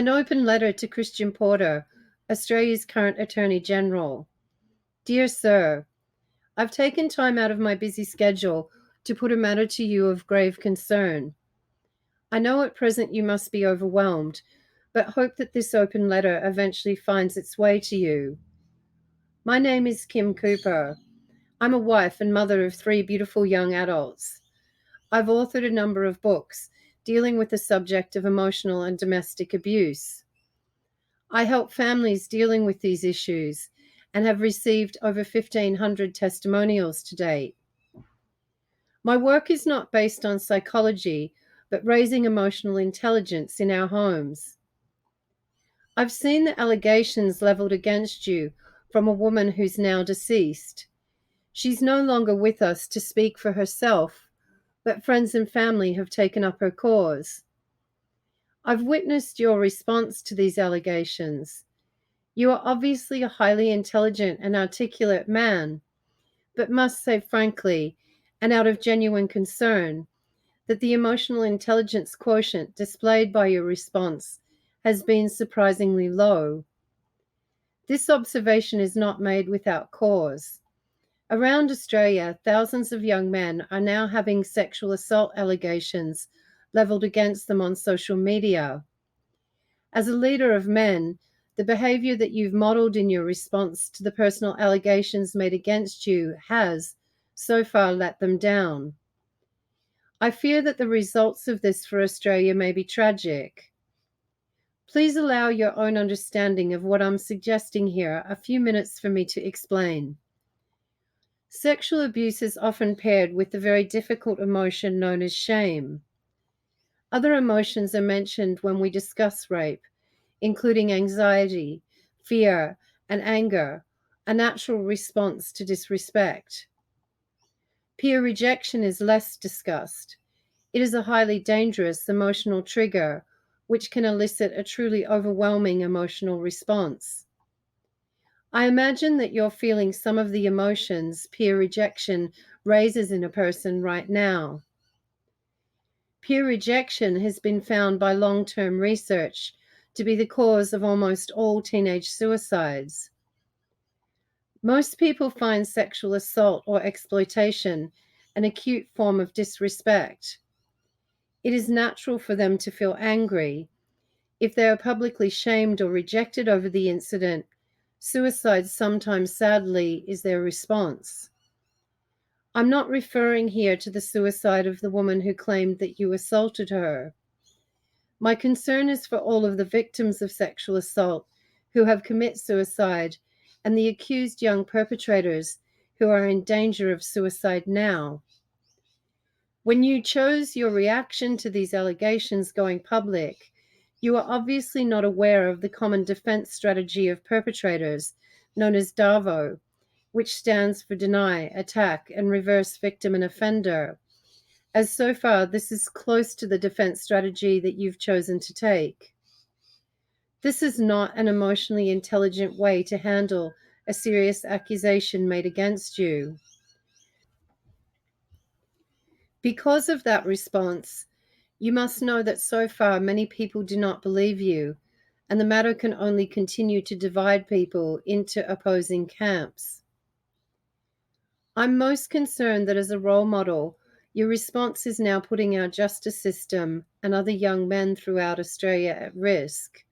An open letter to Christian Porter, Australia's current Attorney General. Dear Sir, I've taken time out of my busy schedule to put a matter to you of grave concern. I know at present you must be overwhelmed, but hope that this open letter eventually finds its way to you. My name is Kim Cooper. I'm a wife and mother of 3 beautiful young adults. I've authored a number of books dealing with the subject of emotional and domestic abuse. I help families dealing with these issues and have received over 1,500 testimonials to date. My work is not based on psychology, but raising emotional intelligence in our homes. I've seen the allegations leveled against you from a woman who's now deceased. She's no longer with us to speak for herself, but friends and family have taken up her cause. I've witnessed your response to these allegations. You are obviously a highly intelligent and articulate man, but must say frankly, and out of genuine concern, that the emotional intelligence quotient displayed by your response has been surprisingly low. This observation is not made without cause. Around Australia, thousands of young men are now having sexual assault allegations leveled against them on social media. As a leader of men, the behavior that you've modeled in your response to the personal allegations made against you has, so far, let them down. I fear that the results of this for Australia may be tragic. Please allow your own understanding of what I'm suggesting here a few minutes for me to explain. Sexual abuse is often paired with the very difficult emotion known as shame. Other emotions are mentioned when we discuss rape, including anxiety, fear, and anger, a natural response to disrespect. Peer rejection is less discussed. It is a highly dangerous emotional trigger which can elicit a truly overwhelming emotional response. I imagine that you're feeling some of the emotions peer rejection raises in a person right now. Peer rejection has been found by long-term research to be the cause of almost all teenage suicides. Most people find sexual assault or exploitation an acute form of disrespect. It is natural for them to feel angry. If they are publicly shamed or rejected over the incident, suicide sometimes, sadly, is their response. I'm not referring here to the suicide of the woman who claimed that you assaulted her. My concern is for all of the victims of sexual assault who have committed suicide and the accused young perpetrators who are in danger of suicide now. When you chose your reaction to these allegations going public, you are obviously not aware of the common defense strategy of perpetrators, known as DAVO, which stands for deny, attack, and reverse victim and offender, as so far this is close to the defense strategy that you've chosen to take. This is not an emotionally intelligent way to handle a serious accusation made against you. Because of that response, you must know that so far many people do not believe you, and the matter can only continue to divide people into opposing camps. I'm most concerned that as a role model, your response is now putting our justice system and other young men throughout Australia at risk.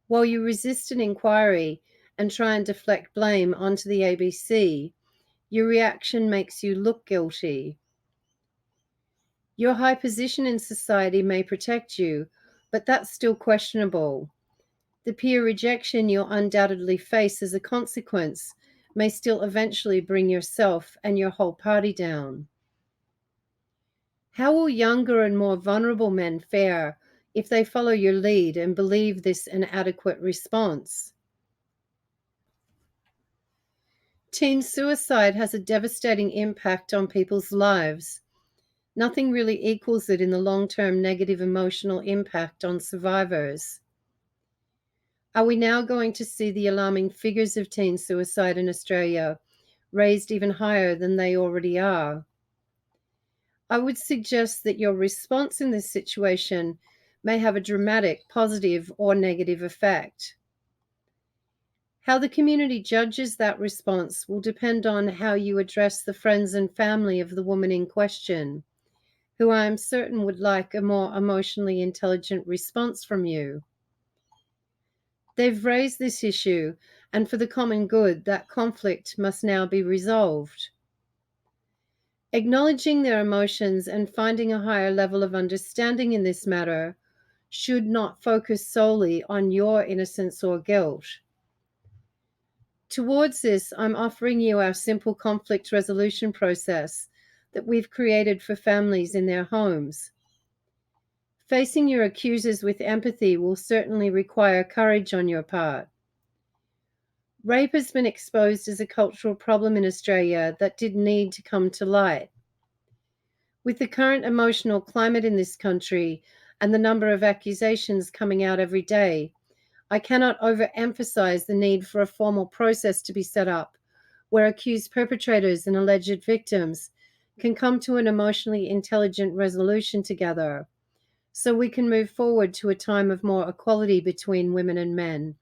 While you resist an inquiry and try and deflect blame onto the ABC, your reaction makes you look guilty. Your high position in society may protect you, but that's still questionable. The peer rejection you'll undoubtedly face as a consequence may still eventually bring yourself and your whole party down. How will younger and more vulnerable men fare if they follow your lead and believe this an adequate response? Teen suicide has a devastating impact on people's lives. Nothing really equals it in the long-term negative emotional impact on survivors. Are we now going to see the alarming figures of teen suicide in Australia raised even higher than they already are? I would suggest that your response in this situation may have a dramatic positive or negative effect. How the community judges that response will depend on how you address the friends and family of the woman in question, who I am certain would like a more emotionally intelligent response from you. They've raised this issue, and for the common good, that conflict must now be resolved. Acknowledging their emotions and finding a higher level of understanding in this matter should not focus solely on your innocence or guilt. Towards this, I'm offering you our simple conflict resolution process that we've created for families in their homes. Facing your accusers with empathy will certainly require courage on your part. Rape has been exposed as a cultural problem in Australia that did need to come to light. With the current emotional climate in this country and the number of accusations coming out every day, I cannot overemphasize the need for a formal process to be set up where accused perpetrators and alleged victims can come to an emotionally intelligent resolution together, so we can move forward to a time of more equality between women and men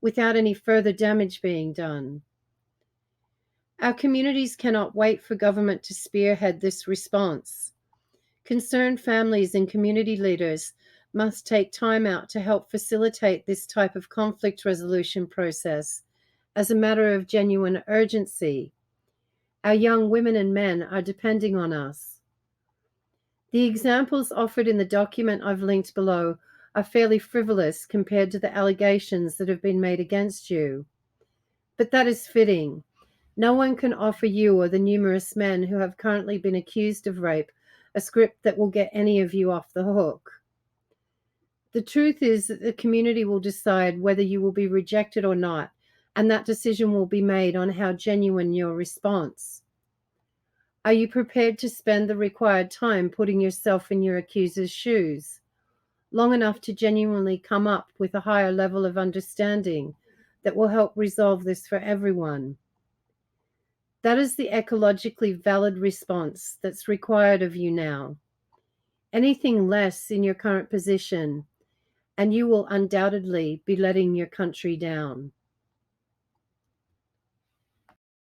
without any further damage being done. Our communities cannot wait for government to spearhead this response. Concerned families and community leaders must take time out to help facilitate this type of conflict resolution process as a matter of genuine urgency. Our young women and men are depending on us. The examples offered in the document I've linked below are fairly frivolous compared to the allegations that have been made against you. But that is fitting. No one can offer you or the numerous men who have currently been accused of rape a script that will get any of you off the hook. The truth is that the community will decide whether you will be rejected or not, and that decision will be made on how genuine your response. Are you prepared to spend the required time putting yourself in your accuser's shoes, long enough to genuinely come up with a higher level of understanding that will help resolve this for everyone? That is the ecologically valid response that's required of you now. Anything less in your current position, and you will undoubtedly be letting your country down.